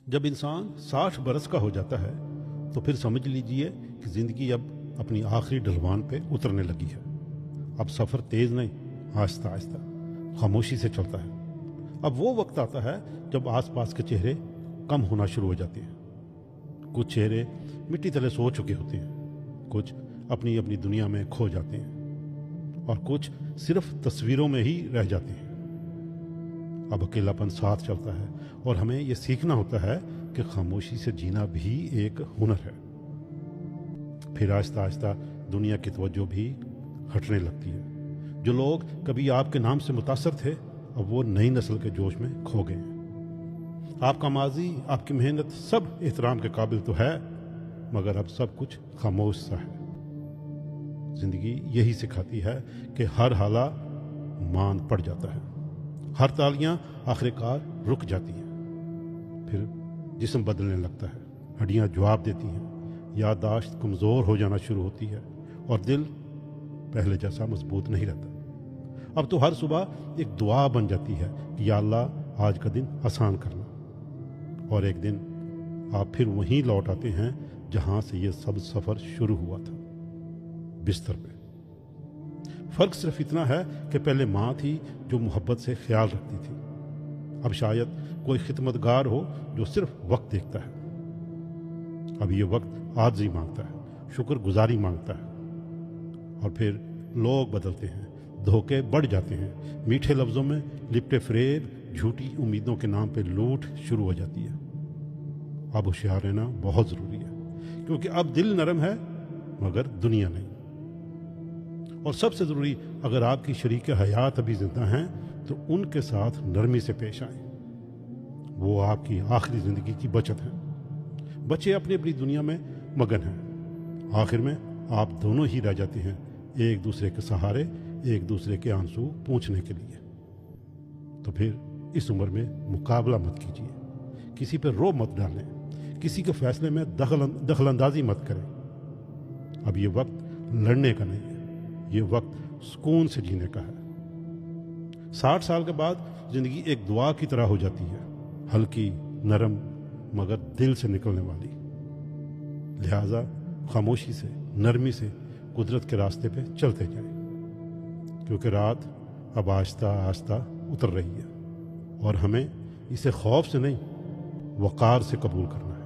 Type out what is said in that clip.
جب انسان 60 برس کا ہو جاتا ہے تو پھر سمجھ لیجئے کہ زندگی اب اپنی آخری ڈھلوان پہ اترنے لگی ہے۔ اب سفر تیز نہیں، آہستہ آہستہ خاموشی سے چلتا ہے۔ اب وہ وقت آتا ہے جب آس پاس کے چہرے کم ہونا شروع ہو جاتے ہیں۔ کچھ چہرے مٹی تلے سو چکے ہوتے ہیں، کچھ اپنی اپنی دنیا میں کھو جاتے ہیں، اور کچھ صرف تصویروں میں ہی رہ جاتے ہیں۔ اب اکیلاپن ساتھ چلتا ہے اور ہمیں یہ سیکھنا ہوتا ہے کہ خاموشی سے جینا بھی ایک ہنر ہے۔ پھر آہستہ آہستہ دنیا کی توجہ بھی ہٹنے لگتی ہے۔ جو لوگ کبھی آپ کے نام سے متاثر تھے اب وہ نئی نسل کے جوش میں کھو گئے ہیں۔ آپ کا ماضی، آپ کی محنت سب احترام کے قابل تو ہے، مگر اب سب کچھ خاموش سا ہے۔ زندگی یہی سکھاتی ہے کہ ہر حالہ مان پڑ جاتا ہے، ہر تالیاں آخر کار رک جاتی ہیں۔ پھر جسم بدلنے لگتا ہے، ہڈیاں جواب دیتی ہیں، یادداشت کمزور ہو جانا شروع ہوتی ہے، اور دل پہلے جیسا مضبوط نہیں رہتا۔ اب تو ہر صبح ایک دعا بن جاتی ہے کہ یا اللہ آج کا دن آسان کرنا، اور ایک دن آپ پھر وہیں لوٹ آتے ہیں جہاں سے یہ سب سفر شروع ہوا تھا، بستر پہ۔ فرق صرف اتنا ہے کہ پہلے ماں تھی جو محبت سے خیال رکھتی تھی، اب شاید کوئی خدمتگار ہو جو صرف وقت دیکھتا ہے۔ اب یہ وقت عاجزی مانگتا ہے، شکر گزاری مانگتا ہے، اور پھر لوگ بدلتے ہیں، دھوکے بڑھ جاتے ہیں، میٹھے لفظوں میں لپٹے فریب، جھوٹی امیدوں کے نام پہ لوٹ شروع ہو جاتی ہے۔ اب ہوشیار رہنا بہت ضروری ہے، کیونکہ اب دل نرم ہے مگر دنیا نہیں۔ اور سب سے ضروری، اگر آپ کی شریک حیات ابھی زندہ ہیں تو ان کے ساتھ نرمی سے پیش آئیں۔ وہ آپ کی آخری زندگی کی بچت ہے۔ بچے اپنی اپنی دنیا میں مگن ہیں، آخر میں آپ دونوں ہی رہ جاتے ہیں، ایک دوسرے کے سہارے، ایک دوسرے کے آنسو پونچھنے کے لیے۔ تو پھر اس عمر میں مقابلہ مت کیجیے، کسی پہ رو مت ڈالیں، کسی کے فیصلے میں دخل اندازی مت کریں۔ اب یہ وقت لڑنے کا نہیں ہے، یہ وقت سکون سے جینے کا ہے۔ 60 سال کے بعد زندگی ایک دعا کی طرح ہو جاتی ہے، ہلکی، نرم، مگر دل سے نکلنے والی۔ لہٰذا خاموشی سے، نرمی سے قدرت کے راستے پہ چلتے جائیں، کیونکہ رات اب آہستہ آہستہ اتر رہی ہے، اور ہمیں اسے خوف سے نہیں، وقار سے قبول کرنا ہے۔